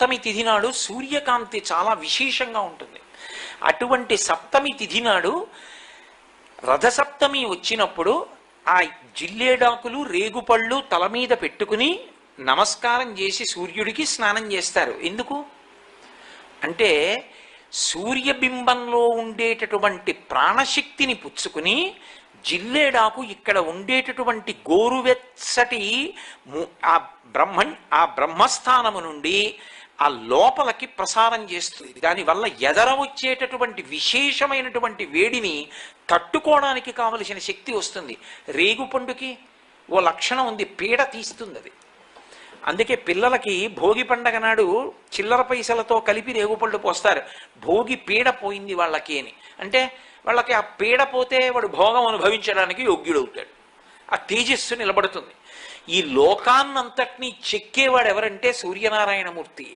సప్తమి తిథి నాడు సూర్యకాంతి చాలా విశేషంగా ఉంటుంది. అటువంటి సప్తమి తిథి నాడు రథసప్తమి వచ్చినప్పుడు ఆ జిల్లేడాకులు రేగుపళ్ళు తల మీద పెట్టుకుని నమస్కారం చేసి సూర్యుడికి స్నానం చేస్తారు. ఎందుకు అంటే సూర్యబింబంలో ఉండేటటువంటి ప్రాణశక్తిని పుచ్చుకుని జిల్లేడాకు ఇక్కడ ఉండేటటువంటి గోరువెచ్చటి ఆ బ్రహ్మస్థానము నుండి ఆ లోపలికి ప్రసారం చేస్తుంది. దానివల్ల ఎదర వచ్చేటటువంటి విశేషమైనటువంటి వేడిని తట్టుకోవడానికి కావలసిన శక్తి వస్తుంది. రేగుపండుకి ఓ లక్షణం ఉంది, పీడ తీస్తుంది అది. అందుకే పిల్లలకి భోగి పండగ నాడు చిల్లర పైసలతో కలిపి రేగుపళ్ళు పోస్తారు. భోగి పీడ పోయింది వాళ్ళకి అని. అంటే వాళ్ళకి ఆ పీడ పోతే వాడు భోగం అనుభవించడానికి యోగ్యుడవుతాడు, ఆ తేజస్సు నిలబడుతుంది. ఈ లోకాన్నంతటినీ చెక్కేవాడు ఎవరంటే సూర్యనారాయణమూర్తి.